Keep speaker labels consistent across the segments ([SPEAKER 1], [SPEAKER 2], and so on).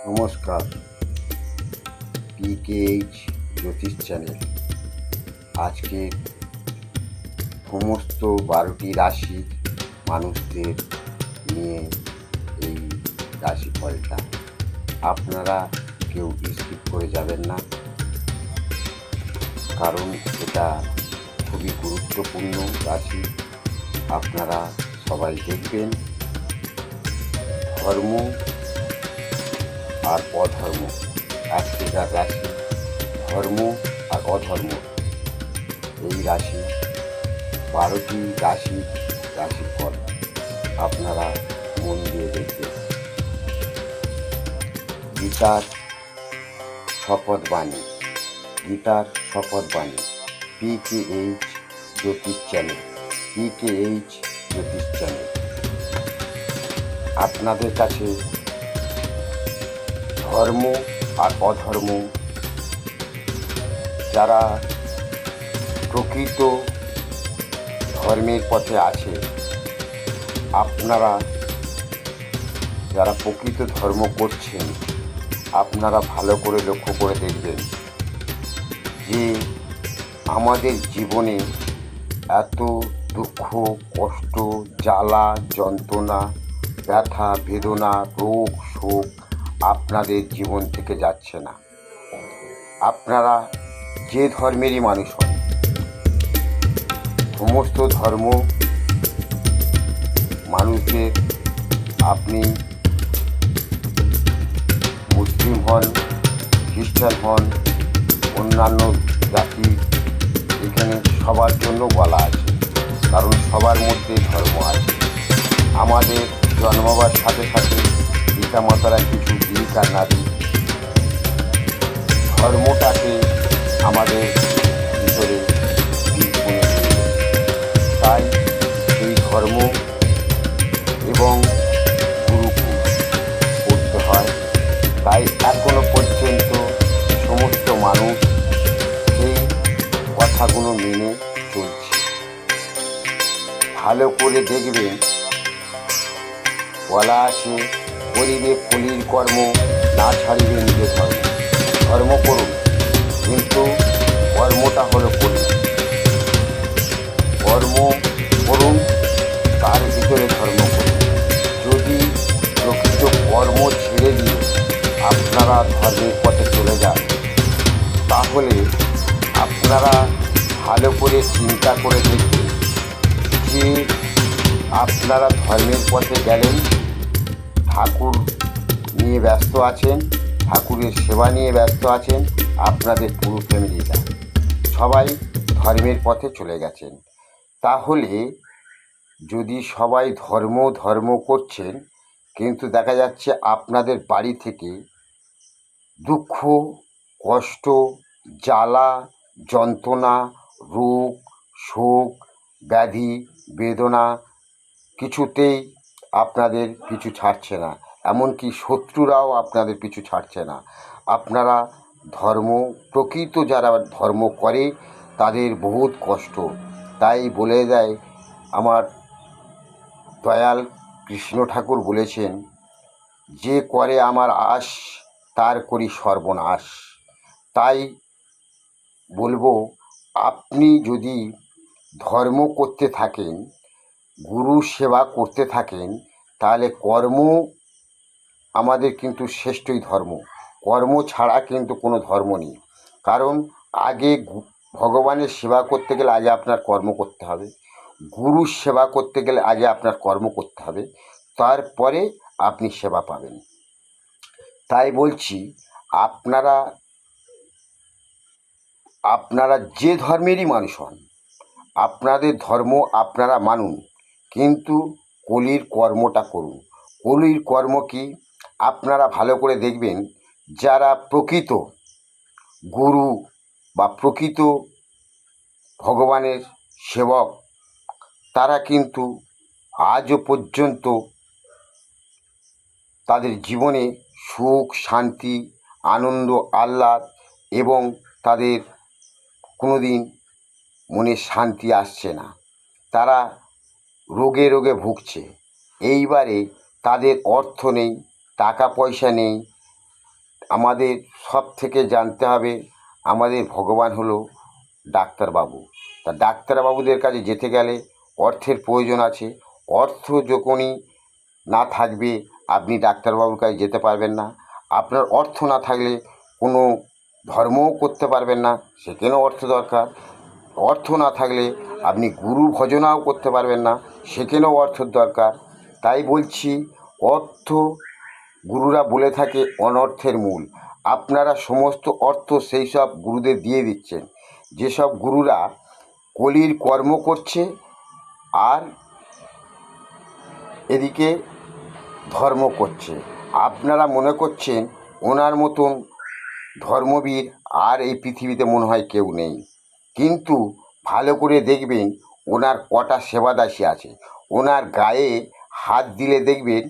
[SPEAKER 1] নমস্কার। পিকেএইচ জ্যোতিষ চ্যানেল আজকে সমস্ত 12টি রাশির মানুষদের নিয়ে এই রাশিফলটা আপনারা কেউ স্কিপ করে যাবেন না, কারণ এটা খুবই গুরুত্বপূর্ণ রাশি। আপনারা সবাই দেখবেন। ধর্ম আর অধর্ম, আজকেকার রাশি ধর্ম আর অধর্ম, এই রাশি 12টি রাশির রাশিফল আপনারা মন দিয়ে দেখবেন। গীতার শপথবাণী, পিকেএইচ জ্যোতিষ চ্যানেল আপনাদের কাছে ধর্ম আর অধর্ম, যারা প্রকৃত ধর্মের পথে আছে, আপনারা যারা প্রকৃত ধর্ম করছেন, আপনারা ভালো করে লক্ষ্য করে দেখবেন যে আমাদের জীবনে এত দুঃখ, কষ্ট, জ্বালা, যন্ত্রণা, ব্যথা, বেদনা, রোগ, শোক আপনাদের জীবন থেকে যাচ্ছে না। আপনারা যে ধর্মেরই মানুষ হন, সমস্ত ধর্ম মানুষদের, আপনি মুসলিম হন, খ্রিস্টান হন, অন্যান্য জাতি, এখানে সবার জন্য বলা আছে, কারণ সবার মধ্যে ধর্ম আছে। আমাদের জন্মাবার সাথে সাথে পিতামাতারা কিছু দিক আর না দিক, ধর্মটাকে আমাদের ভিতরে বীজ বুনে দিয়েছে। তাই এই ধর্ম এবং গুরুকুল করতে হয়। তাই এখনো পর্যন্ত সমস্ত মানুষ এই কথাগুলো মেনে চলছে। ভালো করে দেখবেন, বলা আছে, করিবে কলির কর্ম, না ছাড়িবে নিজের ধর্ম। ধর্ম করুন, কিন্তু কর্মটা হলো কলি। কর্ম করুন, তার ভিতরে ধর্ম করুন। যদি প্রকৃত কর্ম ছেড়ে দিয়ে আপনারা ধর্মের পথে চলে যান, তাহলে আপনারা ভালো করে চিন্তা করে দেখবেন যে আপনারা ধর্মের পথে গেলেন, ঠাকুর নিয়ে ব্যস্ত আছেন, ঠাকুরের সেবা নিয়ে ব্যস্ত আছেন, আপনাদের পুরো ফ্যামিলিটা সবাই ধর্মের পথে চলে গেছেন। তাহলে যদি সবাই ধর্ম করছেন, কিন্তু দেখা যাচ্ছে আপনাদের বাড়ি থেকে দুঃখ, কষ্ট, জ্বালা, যন্ত্রণা, রোগ, শোক, ব্যাধি, বেদনা কিছুতেই আপনাদের পিছু ছাড়ছে না। এমনকি শত্রুরাও আপনাদের পিছু ছাড়ছে না। আপনারা প্রকৃত যারা ধর্ম করে তাদের বহুত কষ্ট। তাই বলে দেয়, আমার দয়াল কৃষ্ণ ঠাকুর বলেছেন, যে করে আমার আশ, তার করি সর্বনাশ। তাই বলবো, আপনি যদি ধর্ম করতে থাকেন, গুরু সেবা করতে থাকেন, তাহলে কর্ম আমাদের কিন্তু শ্রেষ্ঠই ধর্ম। কর্ম ছাড়া কিন্তু কোনো ধর্ম নেই। কারণ আগে ভগবানের সেবা করতে গেলে আগে আপনার কর্ম করতে হবে, গুরুর সেবা করতে গেলে আগে আপনার কর্ম করতে হবে, তারপরে আপনি সেবা পাবেন। তাই বলছি, আপনারা আপনারা যে ধর্মেরই মানুষ হন, আপনাদের ধর্ম আপনারা মানুন, কিন্তু কলির কর্মটা করুন। কলির কর্ম কি? আপনারা ভালো করে দেখবেন, যারা প্রকৃত গুরু বা প্রকৃত ভগবানের সেবক, তারা কিন্তু আজও পর্যন্ত তাদের জীবনে সুখ, শান্তি, আনন্দ, আহ্লাদ এবং তাদের কোনো দিন মনে শান্তি আসছে না। তারা রোগে রোগে ভুগছে। এইবারে তাদের অর্থ নেই, টাকা পয়সা নেই, আমাদের সব থেকে জানতে হবে আমাদের ভগবান হলো ডাক্তারবাবু। তা ডাক্তারবাবুদের কাছে যেতে গেলে অর্থের প্রয়োজন আছে। অর্থ যখনই না থাকবে আপনি ডাক্তারবাবুর কাছে যেতে পারবেন না। আপনার অর্থ না থাকলে কোনো ধর্মও করতে পারবেন না, সেখানেও অর্থ দরকার। অর্থ না থাকলে আপনি গুরু ভজনাও করতে পারবেন না, সেখানেও অর্থের দরকার। তাই বলছি, অর্থ, গুরুরা বলে থাকে অনর্থের মূল। আপনারা সমস্ত অর্থ সেই সব গুরুদের দিয়ে দিচ্ছেন, যেসব গুরুরা কলির কর্ম করছে আর এদিকে ধর্ম করছে। আপনারা মনে করছেন ওনার মতন ধর্মবীর আর এই পৃথিবীতে মনে হয় কেউ নেই, কিন্তু ভালো করে দেখবেন ওনার কটা সেবাদাসী আছে। ওনার গায়ে হাত দিলে দেখবেন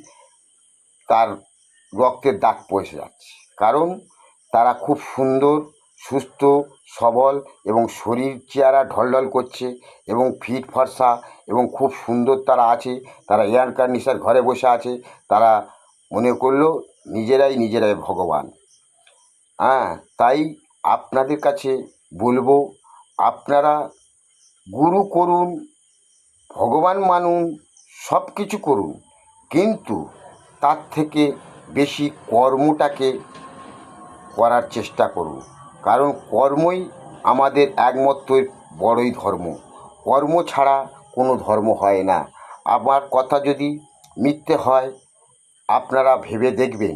[SPEAKER 1] তার রক্তের দাগ পড়ে যাচ্ছে, কারণ তারা খুব সুন্দর, সুস্থ, সবল এবং শরীর চেহারা ঢলঢল করছে এবং ফিট ফর্সা এবং খুব সুন্দর তারা আছে। তারা এয়ার কন্ডিশনার ঘরে বসে আছে। তারা মনে করলো নিজেরাই ভগবান। তাই আপনাদের কাছে বলবো, আপনারা গুরু করুন, ভগবান মানুন, সব কিছু করুন, কিন্তু তার থেকে বেশি কর্মটাকে করার চেষ্টা করুন। কারণ কর্মই আমাদের একমাত্র বড়ই ধর্ম। কর্ম ছাড়া কোনো ধর্ম হয় না। আমার কথা যদি মিথ্যে হয় আপনারা ভেবে দেখবেন,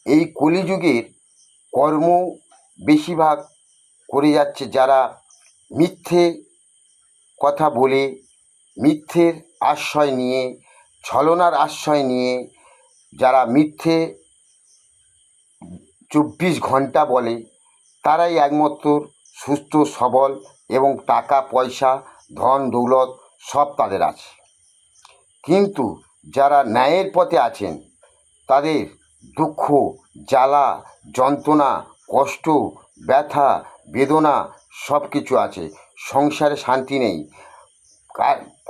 [SPEAKER 1] এই কলিযুগের কর্ম বেশিরভাগ করে যাচ্ছে যারা মিথ্যে কথা বলে, মিথ্যের আশ্রয় নিয়ে, ছলনার আশ্রয় নিয়ে, যারা মিথ্যে 24 ঘন্টা বলে, তারাই একমাত্র সুস্থ সবল এবং টাকা পয়সা ধন দৌলত সব তাদের আছে। কিন্তু যারা ন্যায়ের পথে আছেন তাদের দুঃখ, জ্বালা, যন্ত্রণা, কষ্ট, ব্যথা, বেদনা সব কিছু আছে। সংসারে শান্তি নেই।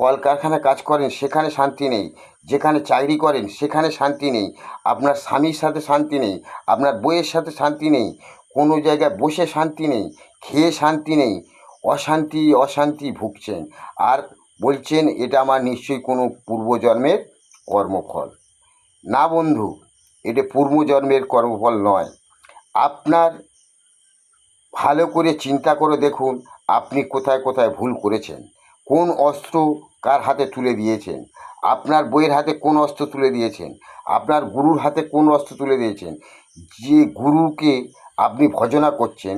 [SPEAKER 1] কলকারখানায় কাজ করেন সেখানে শান্তি নেই, যেখানে চাকরি করেন সেখানে শান্তি নেই, আপনার স্বামীর সাথে শান্তি নেই, আপনার বইয়ের সাথে শান্তি নেই, কোনো জায়গায় বসে শান্তি নেই, খেয়ে শান্তি নেই, অশান্তি ভুগছেন। আর বলছেন এটা আমার নিশ্চয়ই কোনো পূর্বজন্মের কর্মফল। না বন্ধু, এটা পূর্বজন্মের কর্মফল নয়। আপনার ভালো করে চিন্তা করে দেখুন আপনি কোথায় কোথায় ভুল করেছেন, কোন অস্ত্র কার হাতে তুলে দিয়েছেন, আপনার বইয়ের হাতে কোন অস্ত্র তুলে দিয়েছেন, আপনার গুরুর হাতে কোন অস্ত্র তুলে দিয়েছেন। যে গুরুকে আপনি ভজনা করছেন,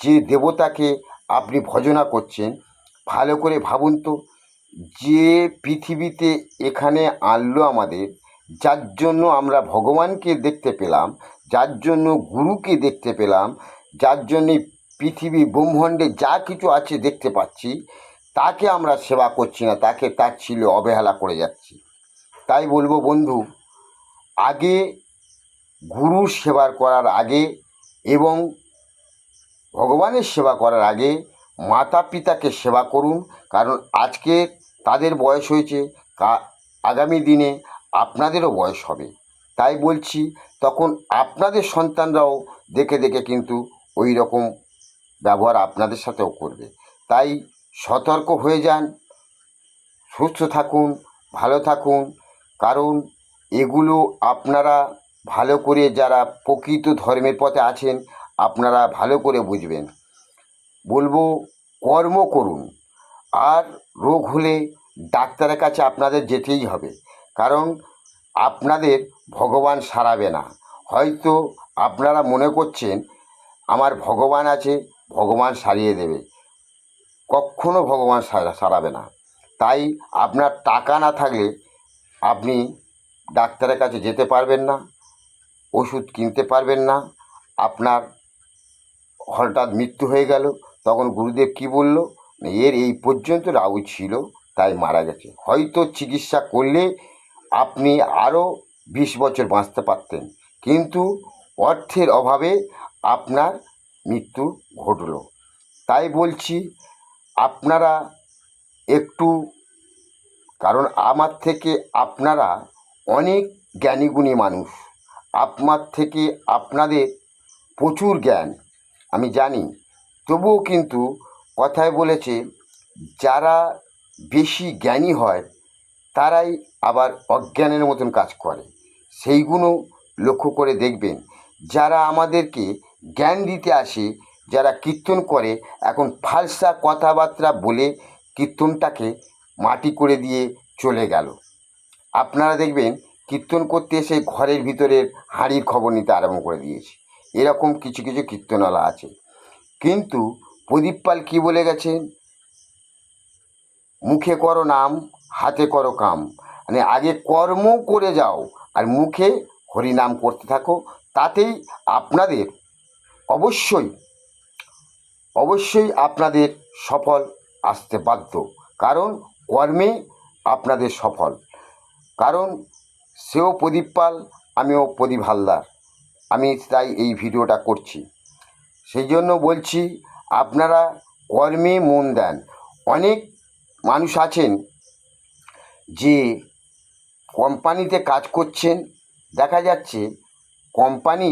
[SPEAKER 1] যে দেবতাকে আপনি ভজনা করছেন, ভালো করে ভাবুন তো। যে পৃথিবীতে এখানে আনলো আমাদের, যার জন্য আমরা ভগবানকে দেখতে পেলাম, যার জন্য গুরুকে দেখতে পেলাম, যার জন্যে পৃথিবী ব্রহ্মাণ্ডে যা কিছু আছে দেখতে পাচ্ছি, তাকে আমরা সেবা করছি না, তাকে তাচ্ছিল্য অবহেলা করে যাচ্ছি। তাই বলবো বন্ধু, আগে গুরুর সেবা করার আগে এবং ভগবানের সেবা করার আগে মাতা পিতাকে সেবা করুন। কারণ আজকে তাদের বয়স হয়েছে, আগামী দিনে আপনাদেরও বয়স হবে। তাই বলছি, তখন আপনাদের সন্তানরাও দেখে দেখে কিন্তু ওই রকম ব্যবহার আপনাদের সাথেও করবে। তাই সতর্ক হয়ে যান, সুস্থ থাকুন, ভালো থাকুন। কারণ এগুলো আপনারা ভালো করে, যারা প্রকৃত ধর্মের পথে আছেন, আপনারা ভালো করে বুঝবেন। বলবো কর্ম করুন, আর রোগ হলে ডাক্তারের কাছে আপনাদের যেতেই হবে। কারণ আপনাদের ভগবান সারাবে না। হয়তো আপনারা মনে করছেন আমার ভগবান আছে, ভগবান সারিয়ে দেবে। কখনো ভগবান সারাবে না। তাই আপনার টাকা না থাকলে আপনি ডাক্তারের কাছে যেতে পারবেন না, ওষুধ কিনতে পারবেন না। আপনার হঠাৎ মৃত্যু হয়ে গেল, তখন গুরুদেব কি বলল, এর এই পর্যন্ত আয়ু ছিল তাই মারা গেছে। হয়তো চিকিৎসা করলে আপনি আরও 20 বছর বাঁচতে পারতেন, কিন্তু অর্থের অভাবে আপনার মৃত্যু ঘটল। তাই বলছি আপনারা একটু, কারণ আমার থেকে আপনারা অনেক জ্ঞানীগুণী মানুষ, আপনার থেকে আপনাদের প্রচুর জ্ঞান আমি জানি, তবুও কিন্তু কথায় বলেছে যারা বেশি জ্ঞানী হয় তারাই আবার অজ্ঞানের মতন কাজ করে। সেইগুলো লক্ষ্য করে দেখবেন, যারা আমাদেরকে জ্ঞান দিতে আসে, যারা কীর্তন করে, এখন ফালসা কথাবার্তা বলে কীর্তনটাকে মাটি করে দিয়ে চলে গেল। আপনারা দেখবেন কীর্তন করতে এসে ঘরের ভিতরের হাঁড়ির খবর নিতে আরম্ভ করে দিয়েছে। এরকম কিছু কিছু কীর্তনওয়ালা আছে। কিন্তু প্রদীপ পাল কী বলে গেছেন, মুখে করো নাম, হাতে করো কাম। মানে আগে কর্ম করে যাও আর মুখে হরিনাম করতে থাকো, তাতেই আপনাদের অবশ্যই অবশ্যই আপনাদের সফল আসতে বাধ্য। কারণ কর্মে আপনাদের সফল। কারণ সেও প্রদীপ পাল, আমিও প্রদীপ হালদার, আমি তাই এই ভিডিওটা করছি। সেই জন্য বলছি আপনারা কর্মে মন দেন। অনেক মানুষ আছেন যে কোম্পানিতে কাজ করছেন, দেখা যাচ্ছে কোম্পানি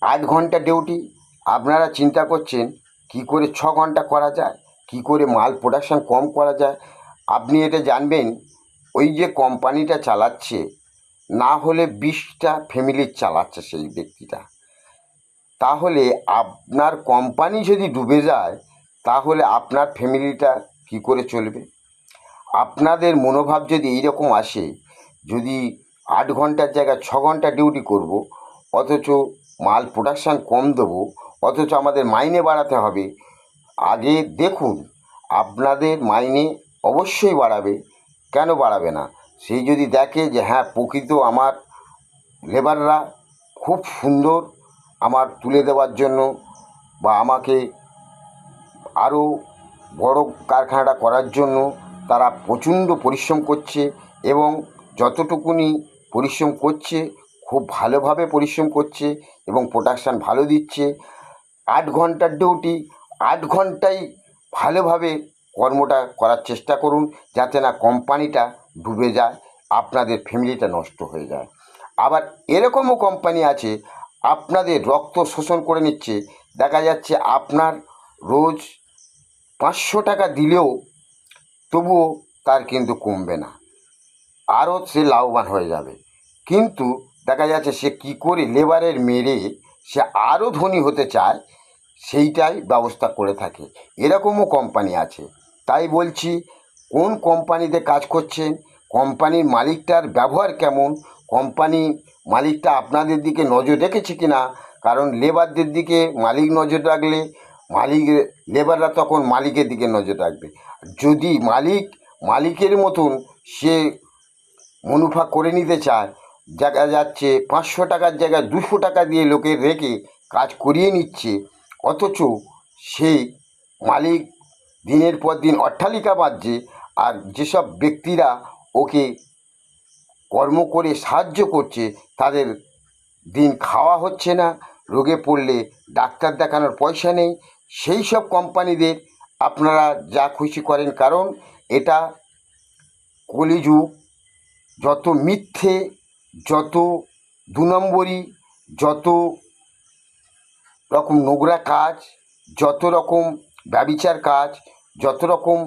[SPEAKER 1] 8 ঘন্টা ডিউটি, আপনারা চিন্তা করছেন কি করে 6 ঘন্টা করা যায়, কি করে মাল প্রোডাকশান কম করা যায়। আপনি এটা জানবেন, ওই যে কোম্পানিটা চালাচ্ছে, না হলে 20টা ফ্যামিলি চালাচ্ছে সেই ব্যক্তিটা। তাহলে আপনার কোম্পানি যদি ডুবে যায়, তাহলে আপনার ফ্যামিলিটা কী করে চলবে? আপনাদের মনোভাব যদি এইরকম আসে, যদি 8 ঘন্টার জায়গায় 6 ঘন্টা ডিউটি করব, অথচ মাল প্রোডাকশান কম দেবো, অথচ আমাদের মাইনে বাড়াতে হবে। আগে দেখুন, আপনাদের মাইনে অবশ্যই বাড়াবে, কেন বাড়াবে না? সেই যদি দেখে যে হ্যাঁ প্রকৃত আমার লেবাররা খুব সুন্দর আমার তুলে দেওয়ার জন্য বা আমাকে আরও বড় কারখানাটা করার জন্য তারা প্রচণ্ড পরিশ্রম করছে, এবং যতটুকুনি পরিশ্রম করছে খুব ভালোভাবে পরিশ্রম করছে এবং প্রোডাকশান ভালো দিচ্ছে। 8 ঘন্টার ডিউটি, 8 ঘন্টায় ভালোভাবে কর্মটা করার চেষ্টা করুন, যাতে না কোম্পানিটা ডুবে যায়, আপনাদের ফ্যামিলিটা নষ্ট হয়ে যায়। আবার এরকমও কোম্পানি আছে আপনাদের রক্ত শোষণ করে নিচ্ছে। দেখা যাচ্ছে আপনার রোজ 500 টাকা দিলেও তবুও তার কিন্তু কমবে না, আরও সে লাভবান হয়ে যাবে। কিন্তু দেখা যাচ্ছে সে কী করে লেবারের মেরে সে আরও ধনী হতে চায়, সেইটাই ব্যবস্থা করে থাকে। এরকমও কোম্পানি আছে। তাই বলছি, কোন কোম্পানিতে কাজ করছেন, কোম্পানির মালিকটার ব্যবহার কেমন, কোম্পানি মালিকটা আপনাদের দিকে নজর রেখেছে কি না। কারণ লেবারদের দিকে মালিক নজর রাখলে লেবাররা তখন মালিকের দিকে নজর রাখবে। যদি মালিকের মতন সে মুনাফা করে নিতে চায়, দেখা যাচ্ছে 500 টাকার জায়গায় 200 টাকা দিয়ে লোকের রেখে কাজ করিয়ে নিচ্ছে, অথচ সেই মালিক দিনের পর দিন অট্টালিকা বাঁধছে, আর যেসব ব্যক্তিরা ওকে কর্ম করে সাহায্য করছে তাদের দিন খাওয়া হচ্ছে না, রোগে পড়লে ডাক্তার দেখানোর পয়সা নেই। সেই সব কোম্পানিদের আপনারা যা খুশি করেন, কারণ এটা কলিযুগ। যত মিথ্যে, যত 2 নম্বরি, যত রকম নোংরা কাজ, যত রকম ব্যভিচার কাজ, যত রকম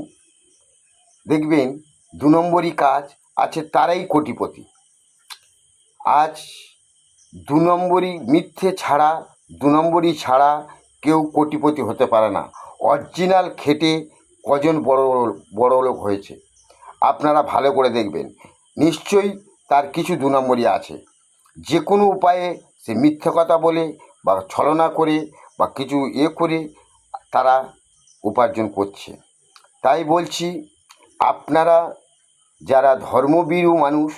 [SPEAKER 1] দেখবেন 2 নম্বরি কাজ আছে, তারাই কোটিপতি। আজ 2 নম্বরি মিথ্যে ছাড়া, 2 নম্বরি ছাড়া কেউ কোটিপতি হতে পারে না। অরিজিনাল খেটে কজন বড় লোক হয়েছে আপনারা ভালো করে দেখবেন, নিশ্চয়ই তার কিছু 2 নম্বরই আছে। যে কোনো উপায়ে সে মিথ্যে কথা বলে বা ছলনা করে বা কিছু করে তারা উপার্জন করছে। তাই বলছি, আপনারা যারা ধর্মভীরু মানুষ,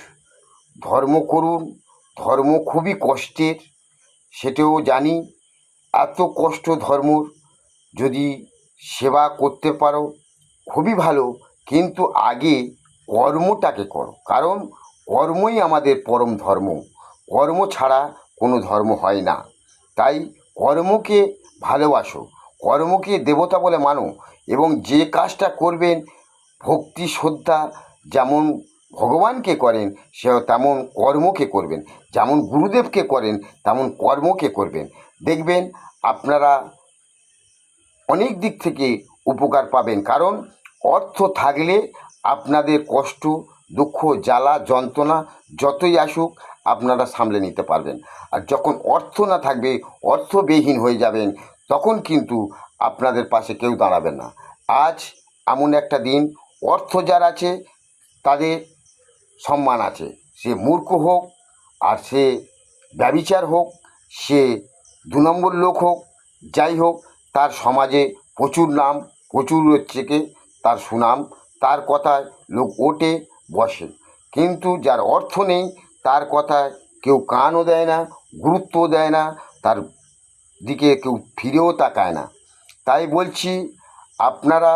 [SPEAKER 1] ধর্ম করুন। ধর্ম খুবই কষ্টের, সেটাও জানি। এত কষ্ট ধর্মর, যদি সেবা করতে পারো খুবই ভালো, কিন্তু আগে কর্মটাকে করো, কারণ কর্মই আমাদের পরম ধর্ম। কর্ম ছাড়া কোনো ধর্ম হয় না। তাই কর্মকে ভালোবাসো, কর্মকে দেবতা বলে মানো, এবং যে কাজটা করবেন ভক্তি শ্রদ্ধা যেমন ভগবানকে করেন সেও তেমন কর্মকে করবেন, যেমন গুরুদেবকে করেন তেমন কর্মকে করবেন। দেখবেন আপনারা অনেক দিক থেকে উপকার পাবেন। কারণ অর্থ থাকলে আপনাদের কষ্ট, দুঃখ, জ্বালা, যন্ত্রণা যতই আসুক আপনারা সামলে নিতে পারবেন। আর যখন অর্থ না থাকবে, অর্থবিহীন হয়ে যাবেন, তখন কিন্তু আপনাদের পাশে কেউ দাঁড়াবে না। আজ এমন একটা দিন, অর্থ যার আছে তাদের সম্মান আছে। সে মূর্খ হোক, আর সে ব্যভিচার হোক, সে 2 নম্বর লোক হোক, যাই হোক, তার সমাজে প্রচুর নাম, প্রচুর হচ্ছে কি তার সুনাম, তার কথায় লোক ওঠে বসে। কিন্তু যার অর্থ নেই তার কথায় কেউ কানও দেয় না, গুরুত্বও দেয় না, তার দিকে কেউ ফিরেও তাকায় না। তাই বলছি আপনারা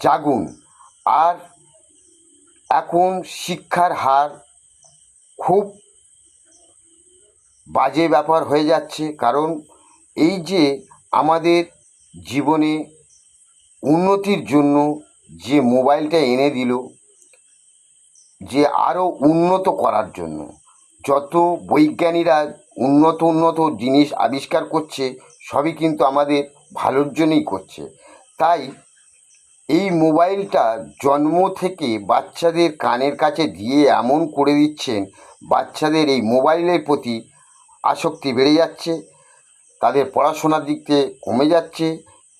[SPEAKER 1] জাগুন। আর এখন শিক্ষার হার খুব বাজে ব্যাপার হয়ে যাচ্ছে। কারণ এই যে আমাদের জীবনে উন্নতির জন্য যে মোবাইলটা এনে দিল, যে আরও উন্নত করার জন্য যত বৈজ্ঞানিকরা উন্নত জিনিস আবিষ্কার করছে, সবই কিন্তু আমাদের ভালোর জন্যই করছে। তাই এই মোবাইলটা জন্ম থেকে বাচ্চাদের কানের কাছে দিয়ে এমন করে দিচ্ছেন, বাচ্চাদের এই মোবাইলের প্রতি আসক্তি বেড়ে যাচ্ছে, তাদের পড়াশোনার দিক থেকে কমে যাচ্ছে,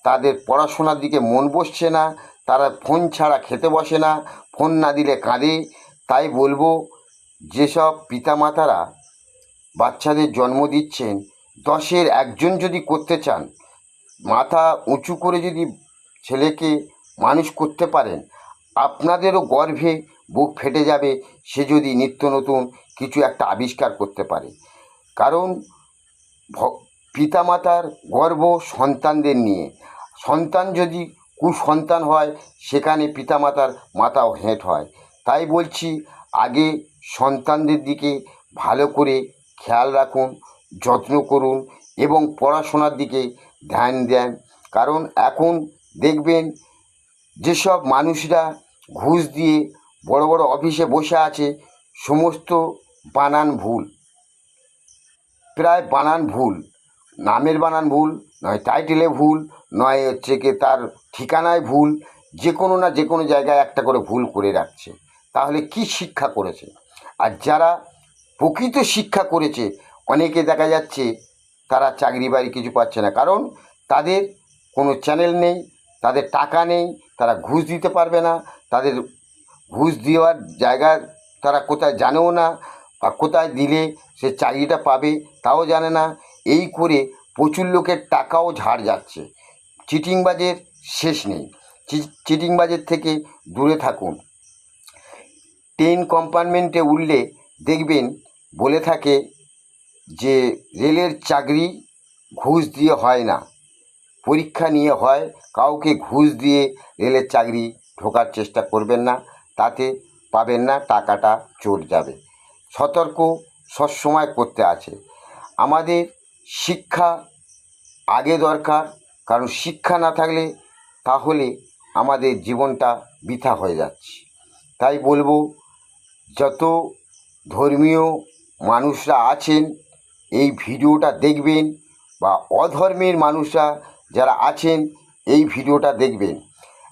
[SPEAKER 1] তাদের পড়াশোনার দিকে মন বসছে না, তারা ফোন ছাড়া খেতে বসে না, ফোন না দিলে কাঁদে। তাই বলবো, যেসব পিতামাতারা বাচ্চাদের জন্ম দিচ্ছেন, 10-এর 1জন যদি করতে চান, মাথা উঁচু করে যদি ছেলেকে মানুষ করতে পারেন, আপনাদেরও গর্ভে বুক ফেটে যাবে সে যদি নিত্য নতুন কিছু একটা আবিষ্কার করতে পারে। কারণ পিতামাতার গর্ব সন্তানদের নিয়ে, সন্তান যদি কুসন্তান হয় সেখানে পিতামাতার মাথাও হেঁট হয়। তাই বলছি, আগে সন্তানদের দিকে ভালো করে খেয়াল রাখুন, যত্ন করুন এবং পড়াশোনার দিকে ধ্যান দেন। কারণ এখন দেখবেন যেসব মানুষরা ঘুষ দিয়ে বড় বড় অফিসে বসে আছে, সমস্ত বানান ভুল, প্রায় বানান ভুল, নামের বানান ভুল, নয় টাইটেলে ভুল, নয় হচ্ছে কি তার ঠিকানায় ভুল, যে কোনো না যে কোনো জায়গায় একটা করে ভুল করে রাখছে। তাহলে কি শিক্ষা করেছে? আর যারা প্রকৃত শিক্ষা করেছে, অনেকে দেখা যাচ্ছে তারা চাকরি বাড়ি কিছু পাচ্ছে না। কারণ তাদের কোনো চ্যানেল নেই, তাদের টাকা নেই, তারা ঘুষ দিতে পারবে না, তাদের ঘুষ দেওয়ার জায়গা তারা কোথায় জানেও না, বা কোথায় দিলে সে চাকরিটা পাবে তাও জানে না। এই করে প্রচুর লোকের টাকাও ঝাড় যাচ্ছে। চিটিংবাজের শেষ নেই। চিটিংবাজের থেকে দূরে থাকুন। ট্রেন কম্পার্টমেন্টে উঠলে দেখবেন বলে থাকে যে রেলের চাকরি ঘুষ দিয়ে হয় না, পরীক্ষা নিয়ে হয়। কাউকে ঘুষ দিয়ে রেলের চাকরি ঢোকার চেষ্টা করবেন না, তাতে পাবেন না, টাকাটা চোট যাবে। সতর্ক সবসময় করতে আছে। আমাদের শিক্ষা আগে দরকার, কারণ শিক্ষা না থাকলে তাহলে আমাদের জীবনটা বৃথা হয়ে যাচ্ছে। তাই বলবো, যত ধর্মীয় মানুষরা আছেন এই ভিডিওটা দেখবেন, বা অধর্মের মানুষরা যারা আছেন এই ভিডিওটা দেখবেন।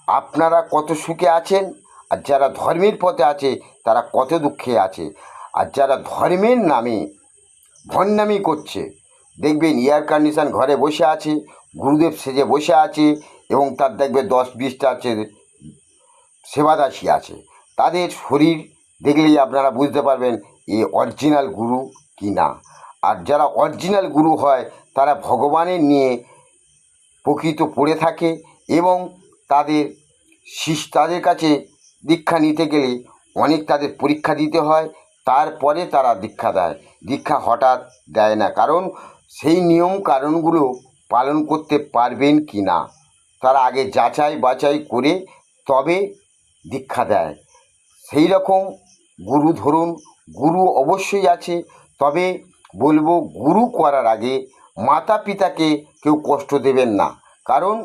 [SPEAKER 1] আপনারা কত সুখে আছেন, আর যারা ধর্মের পথে আছে তারা কত দুঃখে আছে। আর যারা ধর্মের নামে ভণ্ডামি করছে, দেখবেন এয়ার কন্ডিশন ঘরে বসে আছে, গুরুদেব সেজে বসে আছে, এবং তার দেখবে 10-20টা আছে সেবাদাসী আছে। তাদের শরীর দেখলেই আপনারা বুঝতে পারবেন এ অরিজিনাল গুরু কি না। আর যারা অরিজিনাল গুরু হয় তারা ভগবানের নিয়ে প্রকৃত পড়ে থাকে, এবং তাদের কাছে দীক্ষা নিতে গেলে অনেক তাদের পরীক্ষা দিতে হয়, তারপরে তারা দীক্ষা দেয়। দীক্ষা হঠাৎ দেয় না, কারণ সেই নিয়ম কারণগুলো পালন করতে পারবেন কি না তারা আগে যাচাই বাছাই করে তবে দীক্ষা দেয়। সেই রকম গুরু ধরুন, গুরু অবশ্যই আছে, তবে বলবো গুরু করার আগে মাতা পিতাকে কেউ কষ্ট দেবেন না। কারণ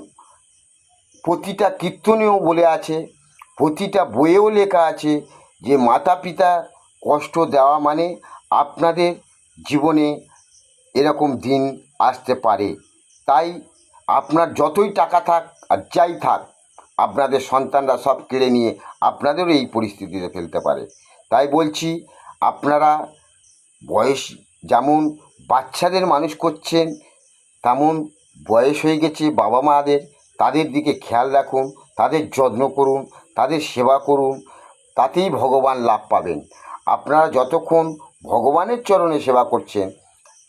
[SPEAKER 1] প্রতিটা কীর্তনেও বলে আছে, প্রতিটা বইয়েও লেখা আছে যে মাতা পিতা কষ্ট দেওয়া মানে আপনাদের জীবনে এরকম দিন আসতে পারে। তাই আপনার যতই টাকা থাক আর যাই থাক, আপনাদের সন্তানরা সব কেড়ে নিয়ে আপনাদেরও এই পরিস্থিতিতে ফেলতে পারে। তাই বলছি, আপনারা বয়স যেমন বাচ্চাদের মানুষ করছেন, তেমন বয়স হয়ে গেছে বাবা মাদের, তাদের দিকে খেয়াল রাখুন, তাদের যত্ন করুন, তাদের সেবা করুন, তাতেই ভগবান লাভ পাবেন। আপনারা যতক্ষণ ভগবানের চরণে সেবা করছেন,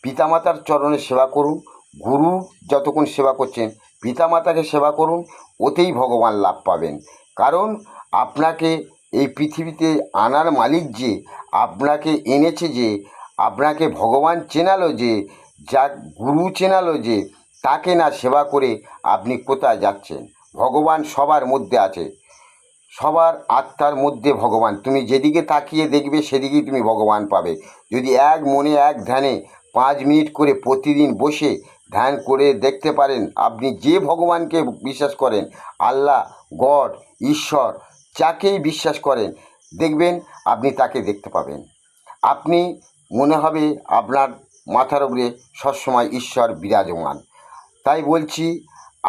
[SPEAKER 1] পিতামাতার চরণে সেবা করুন, গুরু যতক্ষণ সেবা করছেন পিতামাতাকে সেবা করুন, ওতেই ভগবান লাভ পাবেন। কারণ আপনাকে এই পৃথিবীতে আনার মালিক যে, আপনাকে এনেছে যে, আপনাকে ভগবান চেনালো যে, যা গুরু চেনালো যে, তাকে না সেবা করে আপনি কোথায় যাচ্ছেন? ভগবান সবার মধ্যে আছে, সবার আত্মার মধ্যে ভগবান। তুমি যেদিকে তাকিয়ে দেখবে সেদিকেই তুমি ভগবান পাবে। যদি এক মনে এক ধ্যানে 5 মিনিট করে প্রতিদিন বসে ধ্যান করে দেখতে পারেন, আপনি যে ভগবানকে বিশ্বাস করেন, আল্লাহ, গড, ঈশ্বর, যাকেই বিশ্বাস করেন, দেখবেন আপনি তাকে দেখতে পাবেন। আপনি মনে হবে আপনার মাথার উপরে সবসময় ঈশ্বর বিরাজমান। তাই বলছি,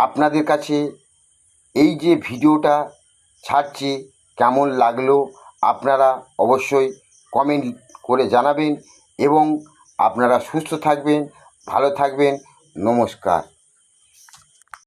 [SPEAKER 1] আপনাদের কাছে এই যে ভিডিওটা ছাড়ছি কেমন লাগলো আপনারা অবশ্যই কমেন্ট করে জানাবেন, এবং আপনারা সুস্থ থাকবেন, ভালো থাকবেন। নমস্কার।